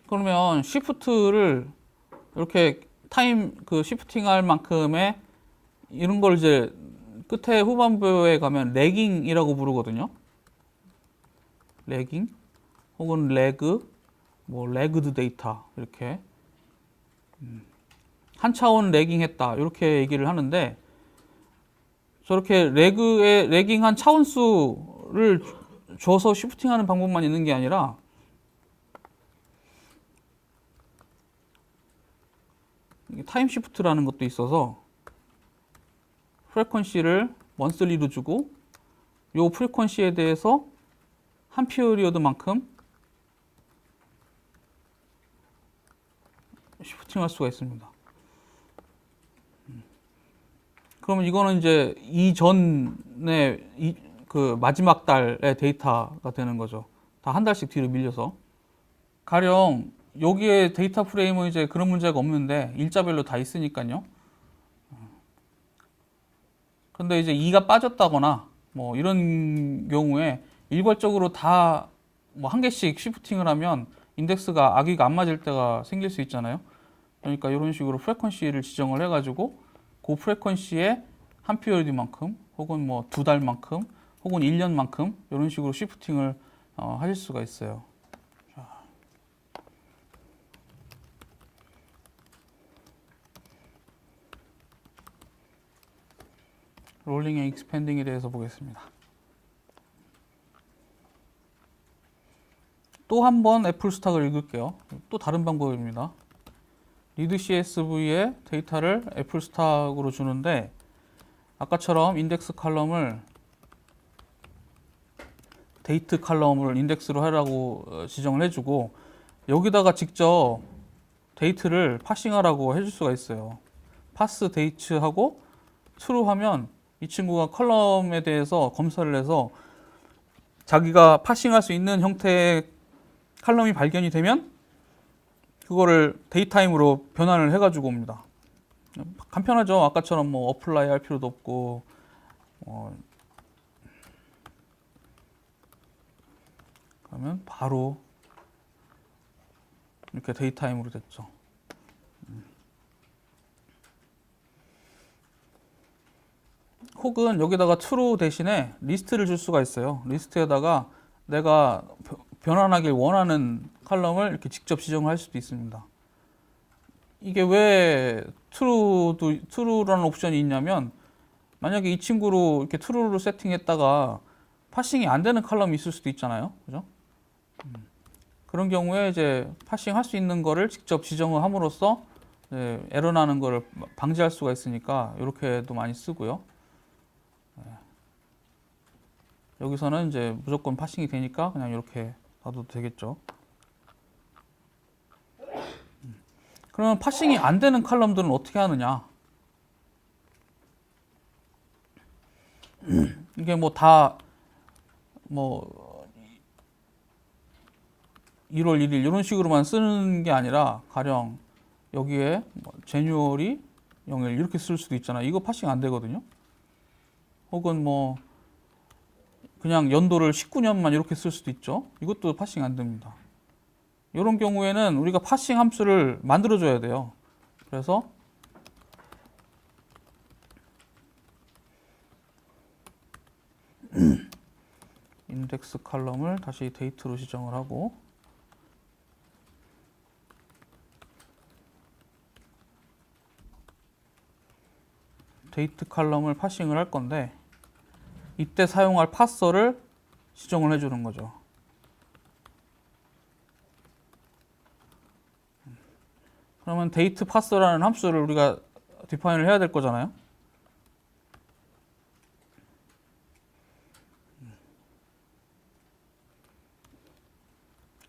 Speaker 1: 그러면 시프트를 이렇게 타임 시프팅 할 만큼의 이런 걸 이제 끝에 후반부에 가면 레깅이라고 부르거든요. 레깅 혹은 레그, 뭐 레그드 데이터 이렇게 한 차원 레깅했다 이렇게 얘기를 하는데 저렇게 레깅한 차원수를 줘서 시프팅하는 방법만 있는 게 아니라 타임 시프트라는 것도 있어서 프리퀀시를 먼슬리로 주고 요 프리퀀시에 대해서 한 피어리어드만큼 시프팅할 수가 있습니다. 그러면 이거는 이제 이전에 그 마지막 달의 데이터가 되는 거죠. 다 한 달씩 뒤로 밀려서. 가령 여기에 데이터 프레임은 이제 그런 문제가 없는데 일자별로 다 있으니까요. 근데 이제 2가 빠졌다거나 뭐 이런 경우에 일괄적으로 다 뭐 한 개씩 시프팅을 하면 인덱스가 아기가 안 맞을 때가 생길 수 있잖아요. 그러니까 이런 식으로 프리퀀시를 지정을 해가지고 그 프리퀀시에 한 피어리드만큼 혹은 뭐 두 달만큼 혹은 1년만큼 이런 식으로 시프팅을 하실 수가 있어요. 롤링 앤 익스펜딩에 대해서 보겠습니다. 또 한 번 애플 스탁을 읽을게요. 또 다른 방법입니다. 리드 CSV에 데이터를 애플 스탁으로 주는데 아까처럼 인덱스 칼럼을 데이트 칼럼을 인덱스로 하라고 지정을 해주고 여기다가 직접 데이트를 파싱하라고 해줄 수가 있어요. 파스 데이트 하고 true 하면 이 친구가 컬럼에 대해서 검사를 해서 자기가 파싱할 수 있는 형태의 칼럼이 발견이 되면 그거를 데이타임으로 변환을 해가지고 옵니다. 간편하죠. 아까처럼 뭐 어플라이 할 필요도 없고 그러면 바로 이렇게 데이타임으로 됐죠. 혹은 여기다가 true 대신에 리스트를 줄 수가 있어요. 리스트에다가 내가 변환하길 원하는 칼럼을 이렇게 직접 지정할 수도 있습니다. 이게 왜 true라는 옵션이 있냐면 만약에 이 친구로 이렇게 true로 세팅했다가 파싱이 안 되는 칼럼이 있을 수도 있잖아요. 그죠? 그런 경우에 이제 파싱 할 수 있는 거를 직접 지정을 함으로써 에러 나는 거를 방지할 수가 있으니까 이렇게도 많이 쓰고요. 여기서는 이제 무조건 파싱이 되니까 그냥 이렇게 놔둬도 되겠죠. 그러면 파싱이 안 되는 칼럼들은 어떻게 하느냐? 이게 뭐 다 뭐 1월 1일 이런 식으로만 쓰는 게 아니라 가령 여기에 뭐 제뉴얼이 0일 이렇게 쓸 수도 있잖아요. 이거 파싱 안 되거든요. 혹은 뭐 그냥 연도를 19년만 이렇게 쓸 수도 있죠. 이것도 파싱 안 됩니다. 이런 경우에는 우리가 파싱 함수를 만들어 줘야 돼요. 그래서 인덱스 칼럼을 다시 데이트로 지정을 하고 데이트 칼럼을 파싱을 할 건데 이때 사용할 파서를 지정을 해주는 거죠. 그러면 데이트 파서라는 함수를 우리가 디파인을 해야 될 거잖아요.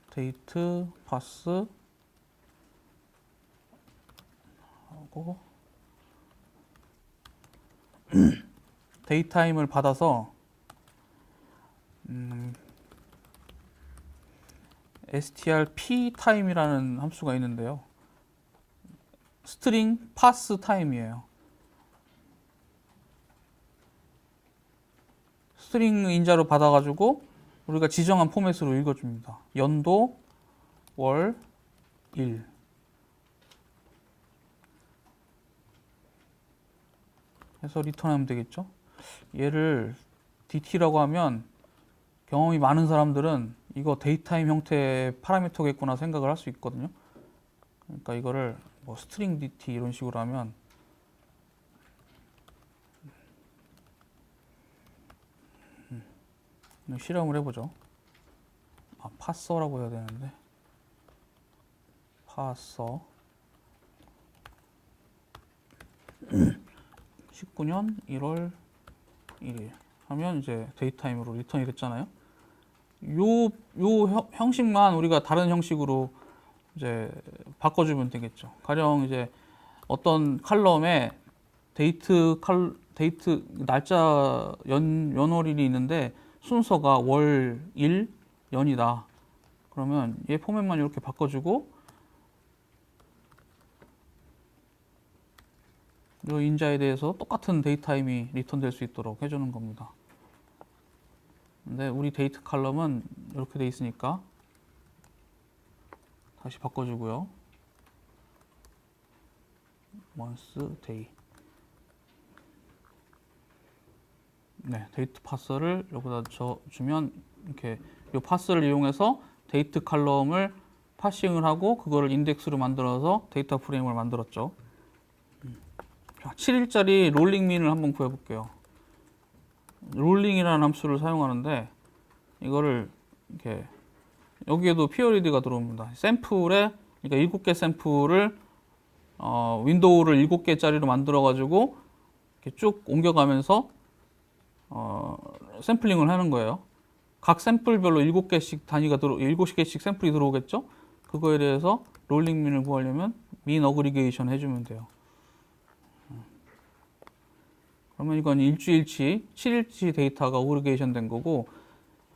Speaker 1: 데이트 파스 하고 데이타임을 받아서 strp 타임이라는 함수가 있는데요. 스트링 파스 타임이에요. 스트링 인자로 받아가지고 우리가 지정한 포맷으로 읽어줍니다. 연도, 월, 일. 해서 리턴하면 되겠죠. 얘를 DT라고 하면 경험이 많은 사람들은 이거 데이타임 형태의 파라미터겠구나 생각을 할 수 있거든요. 그러니까 이거를 뭐 스트링 DT 이런 식으로 하면 실험을 해보죠. 파서라고 해야 되는데 파서 19년 1월 1일 하면 이제 데이타임으로 리턴이 됐잖아요. 요 형식만 우리가 다른 형식으로 이제 바꿔주면 되겠죠. 가령 이제 어떤 칼럼에 데이트 날짜 연월일이 있는데 순서가 월, 일, 연이다. 그러면 얘 포맷만 이렇게 바꿔주고 이 인자에 대해서 똑같은 데이타임이 리턴될 수 있도록 해주는 겁니다. 근데 우리 데이트 칼럼은 이렇게 돼 있으니까 다시 바꿔주고요. month, day. 네, 데이트 파서를 여기다 주면 이렇게 이 파서를 이용해서 데이트 칼럼을 파싱을 하고 그거를 인덱스로 만들어서 데이터 프레임을 만들었죠. 자, 7일짜리 롤링민을 한번 구해볼게요. 롤링이라는 함수를 사용하는데 이거를 이렇게 여기에도 피어리드가 들어옵니다. 샘플에 그러니까 7개 샘플을 윈도우를 7개짜리로 만들어 가지고 이렇게 쭉 옮겨가면서 샘플링을 하는 거예요. 각 샘플별로 7개씩 단위가 7개씩 샘플이 들어오겠죠? 그거에 대해서 롤링민을 구하려면 민 어그리게이션 해주면 돼요. 그러면 이건 일주일치, 7일치 데이터가 어그리게이션 된 거고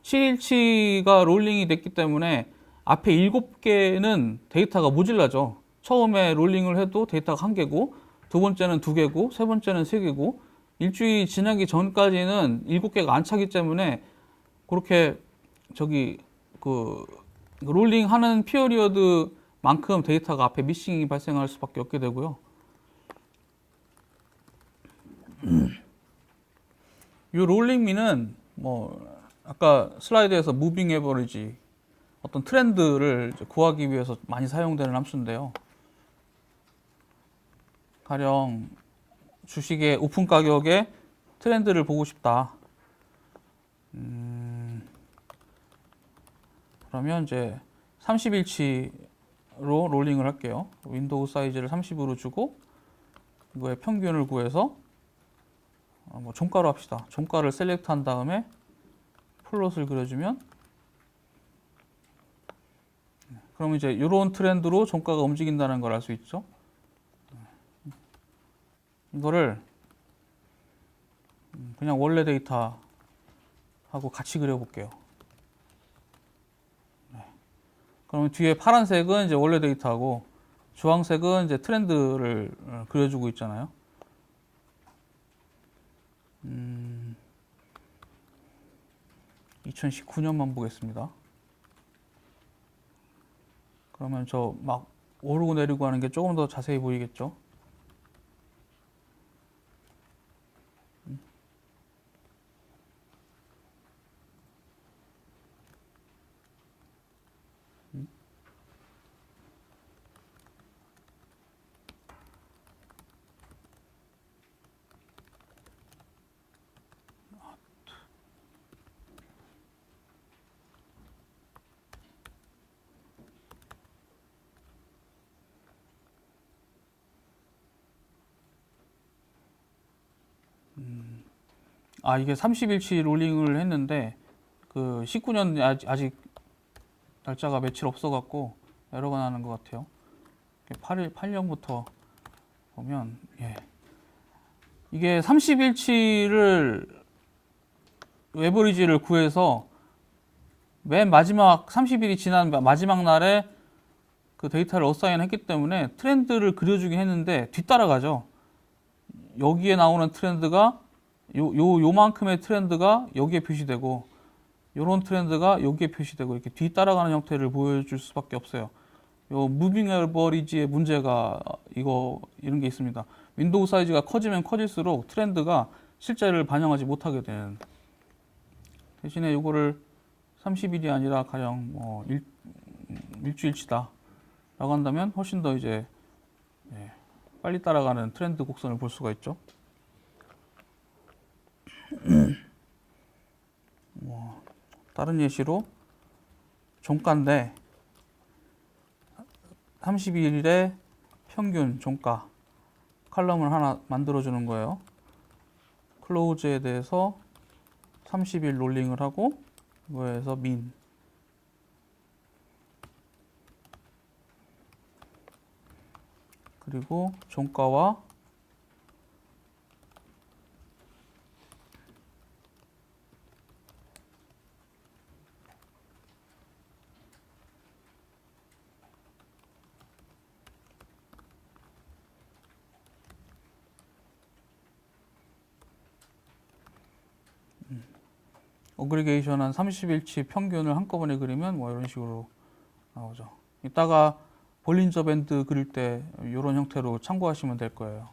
Speaker 1: 7일치가 롤링이 됐기 때문에 앞에 7개는 데이터가 모질라죠. 처음에 롤링을 해도 데이터가 1개고 두 번째는 2개고 세 번째는 3개고 일주일이 지나기 전까지는 7개가 안 차기 때문에 그렇게 그 롤링 하는 피어리어드만큼 데이터가 앞에 미싱이 발생할 수밖에 없게 되고요. 이 롤링미는 뭐 아까 슬라이드에서 무빙 에버리지 어떤 트렌드를 구하기 위해서 많이 사용되는 함수인데요. 가령 주식의 오픈 가격의 트렌드를 보고 싶다. 그러면 이제 30일치로 롤링을 할게요. 윈도우 사이즈를 30으로 주고 이거의 평균을 구해서 뭐 종가로 합시다. 종가를 셀렉트 한 다음에 플롯을 그려주면 그럼 이제 이런 트렌드로 종가가 움직인다는 걸 알 수 있죠. 이거를 그냥 원래 데이터하고 같이 그려볼게요. 그러면 뒤에 파란색은 이제 원래 데이터하고 주황색은 이제 트렌드를 그려주고 있잖아요. 2019년만 보겠습니다. 그러면 저 막 오르고 내리고 하는 게 조금 더 자세히 보이겠죠? 이게 30일치 롤링을 했는데 그 19년 아직 날짜가 며칠 없어갖고 에러가 나는 것 같아요. 8년부터 보면 이게 30일치를 에버리지를 구해서 맨 마지막 30일이 지난 마지막 날에 그 데이터를 어사인 했기 때문에 트렌드를 그려주긴 했는데 뒤따라가죠. 여기에 나오는 트렌드가 요만큼의 트렌드가 여기에 표시되고 요런 트렌드가 여기에 표시되고 이렇게 뒤따라가는 형태를 보여줄 수밖에 없어요. 요 무빙 에버리지의 문제가 이런 게 있습니다. 윈도우 사이즈가 커지면 커질수록 트렌드가 실제를 반영하지 못하게 되는. 대신에 요거를 30일이 아니라 가령 뭐 일주일치다 라고 한다면 훨씬 더 이제 빨리 따라가는 트렌드 곡선을 볼 수가 있죠. 다른 예시로 종가인데 30일의 평균 종가 칼럼을 하나 만들어 주는 거예요. 클로즈에 대해서 30일 롤링을 하고 이거에서 민 그리고 종가와 어그리게이션한 30일치 평균을 한꺼번에 그리면 뭐 이런 식으로 나오죠. 이따가 볼린저 밴드 그릴 때 이런 형태로 참고하시면 될 거예요.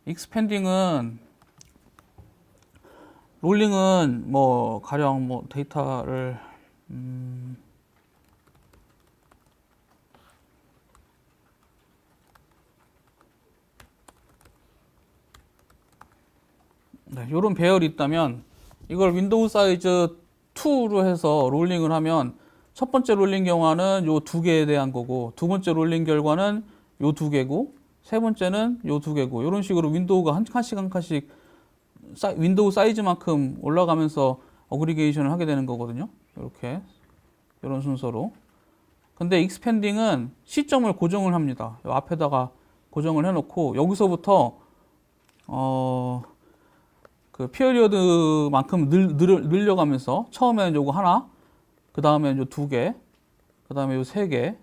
Speaker 1: 익스펜딩은 롤링은 뭐 가령 뭐 데이터를 이런 배열이 있다면 이걸 윈도우 사이즈 2로 해서 롤링을 하면 첫 번째 롤링 경과는 요 2개에 대한 거고 두 번째 롤링 결과는 요 2개고 세 번째는 요 2개고 이런 식으로 윈도우가 한 칸씩 한 칸씩 윈도우 사이즈만큼 올라가면서 어그리게이션을 하게 되는 거거든요. 이렇게 이런 순서로. 근데 익스펜딩은 시점을 고정을 합니다. 요 앞에다가 고정을 해놓고 여기서부터 그 피어리어드만큼 늘려가면서 처음에는 요거 하나, 그 다음에 요 두 개, 그 다음에 요 세 개,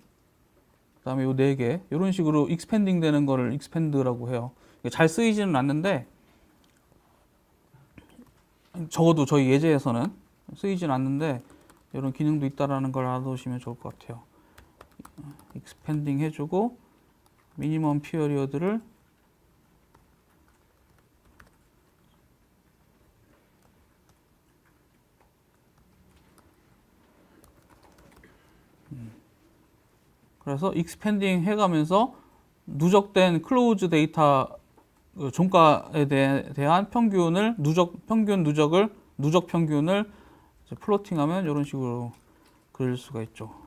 Speaker 1: 그 다음에 요 네 개, 이런 식으로 익스펜딩 되는 거를 익스펜드라고 해요. 잘 쓰이지는 않는데, 적어도 저희 예제에서는 쓰이지는 않는데 이런 기능도 있다라는 걸 알아두시면 좋을 것 같아요. 익스펜딩 해주고 미니멈 피어리어드를 그래서 익스펜딩 해가면서 누적된 클로우즈 데이터 종가에 대한 평균을 누적 평균을 플로팅하면 이런 식으로 그릴 수가 있죠.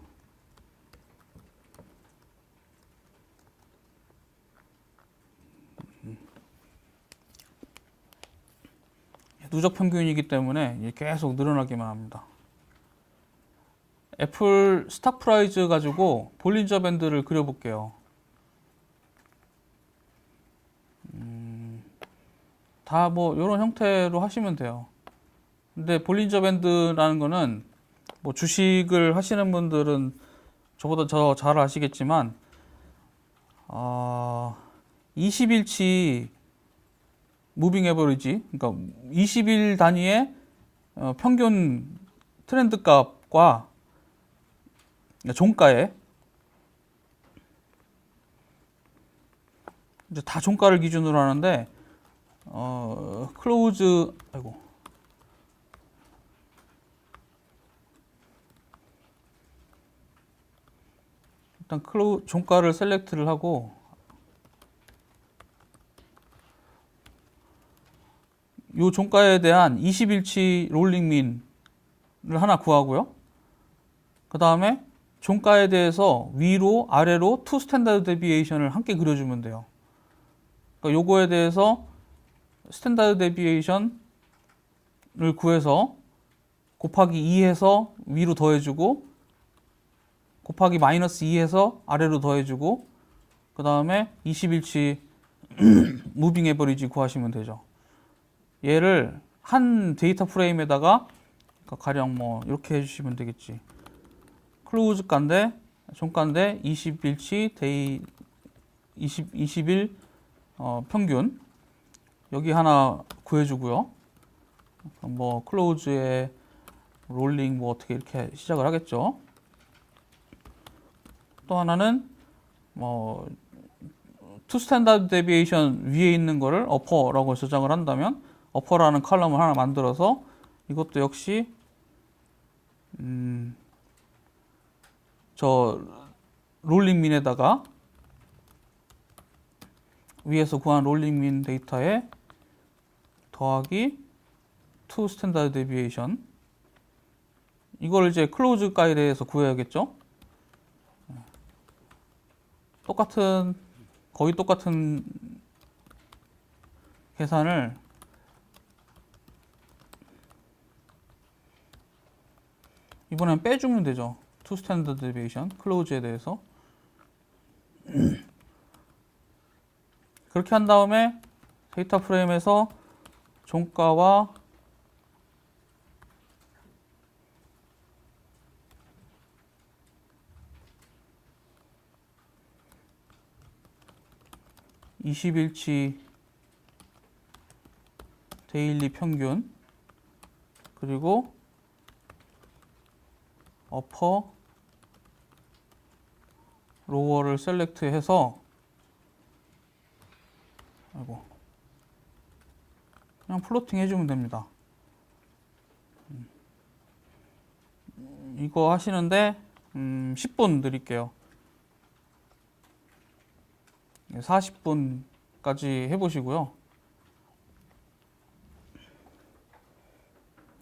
Speaker 1: 누적 평균이기 때문에 계속 늘어나기만 합니다. 애플 스탁 프라이즈 가지고 볼린저 밴드를 그려볼게요. 다 뭐 이런 형태로 하시면 돼요. 근데 볼린저 밴드라는 거는 뭐 주식을 하시는 분들은 저보다 더 잘 아시겠지만 20일치 무빙 에버리지, 그러니까 20일 단위의 평균 트렌드 값과 종가에 이제 다 종가를 기준으로 하는데 클로우즈 일단 종가를 셀렉트를 하고 요 종가에 대한 20일치 롤링민을 하나 구하고요. 그 다음에 종가에 대해서 위로 아래로 투 스탠다드 데비에이션을 함께 그려주면 돼요. 그러니까 요거에 대해서 스탠다드 데비에이션을 구해서 곱하기 2해서 위로 더해주고 곱하기 마이너스 2해서 아래로 더해주고 그 다음에 20일치 무빙 에버리지 구하시면 되죠. 얘를 한 데이터 프레임에다가 그러니까 가령 뭐 이렇게 해주시면 되겠지. 클로우즈 가인데 종가인데 20일치 데이 20일 평균 여기 하나 구해주고요. 뭐 클로우즈의 롤링 뭐 어떻게 이렇게 시작을 하겠죠. 또 하나는 뭐 투 스탠다드 데비에이션 위에 있는 거를 어퍼라고 저장을 한다면 어퍼라는 칼럼을 하나 만들어서 이것도 역시 저 롤링민에다가 위에서 구한 롤링민 데이터에 더하기 투 스탠다드 데비에이션 이걸 이제 클로즈 가이드에서 구해야겠죠. 거의 똑같은 계산을 이번엔 빼주면 되죠. 투 스탠다드 데비에이션 클로즈에 대해서 그렇게 한 다음에 데이터 프레임에서 종가와 (20일치) 데일리 평균 그리고 어퍼 로어를 셀렉트해서 그냥 플로팅 해주면 됩니다. 이거 하시는데 10분 드릴게요. 40분까지 해보시고요.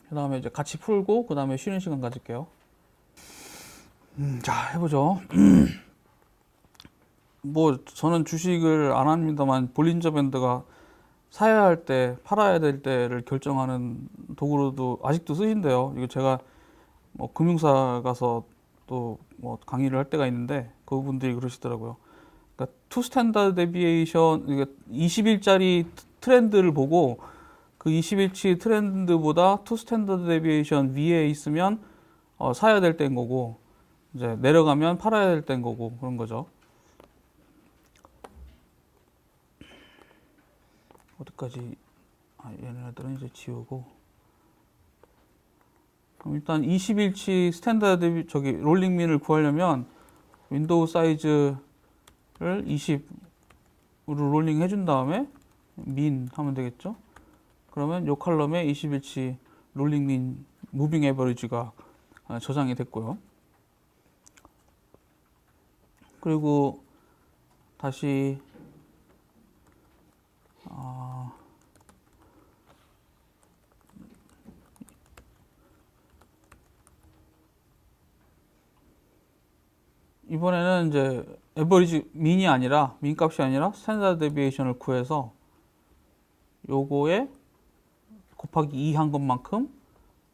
Speaker 1: 그 다음에 이제 같이 풀고 그 다음에 쉬는 시간 가질게요. 자, 해보죠. 뭐 저는 주식을 안 합니다만 볼린저 밴드가 사야 할 때, 팔아야 될 때를 결정하는 도구로도 아직도 쓰신대요. 이거 제가 뭐 금융사 가서 또 뭐 강의를 할 때가 있는데 그분들이 그러시더라고요. 그러니까 투 스탠다드 데비에이션, 그러니까 20일짜리 트렌드를 보고 그 20일치 트렌드보다 투 스탠다드 데비에이션 위에 있으면 사야 될 때인 거고, 이제 내려가면 팔아야 될 때인 거고, 그런 거죠. 어디까지? 얘네들은 이제 지우고. 그럼 일단 20일치 스탠다드 롤링민을 구하려면 윈도우 사이즈를 20으로 롤링 해준 다음에 민 하면 되겠죠. 그러면 이 컬럼에 20일치 롤링민 무빙 에버리지가 저장이 됐고요. 그리고 다시 이번에는 이제 에버리지 민이 아니라 민 값이 아니라 스탠다드 데비에이션을 구해서 요거에 곱하기 2 한 것만큼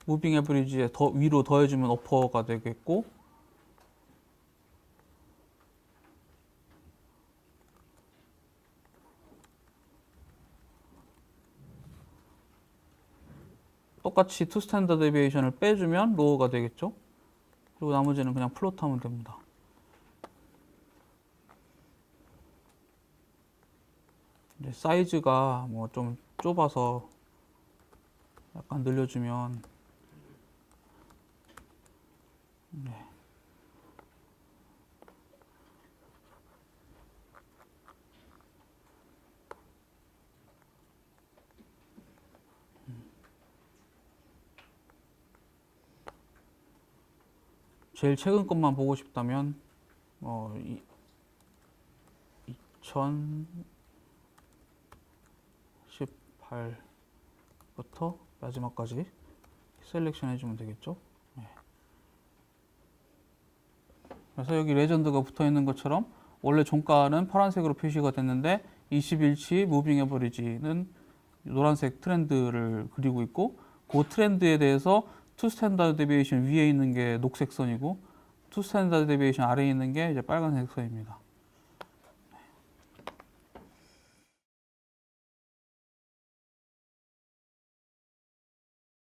Speaker 1: 무빙 에버리지에 더 위로 더해주면 어퍼가 되겠고, 똑같이 투 스탠다드 데비에이션을 빼주면 로어가 되겠죠. 그리고 나머지는 그냥 플롯하면 됩니다. 이제 사이즈가 뭐 좀 좁아서 약간 늘려주면, 네. 제일 최근 것만 보고 싶다면 2018부터 마지막까지 셀렉션 해주면 되겠죠. 네. 그래서 여기 레전드가 붙어 있는 것처럼 원래 종가는 파란색으로 표시가 됐는데 20일치 무빙 에버리지는 노란색 트렌드를 그리고 있고, 그 트렌드에 대해서 투 스탠다드 데비에이션 위에 있는 게 녹색 선이고 투 스탠다드 데비에이션 아래에 있는 게 이제 빨간색 선입니다.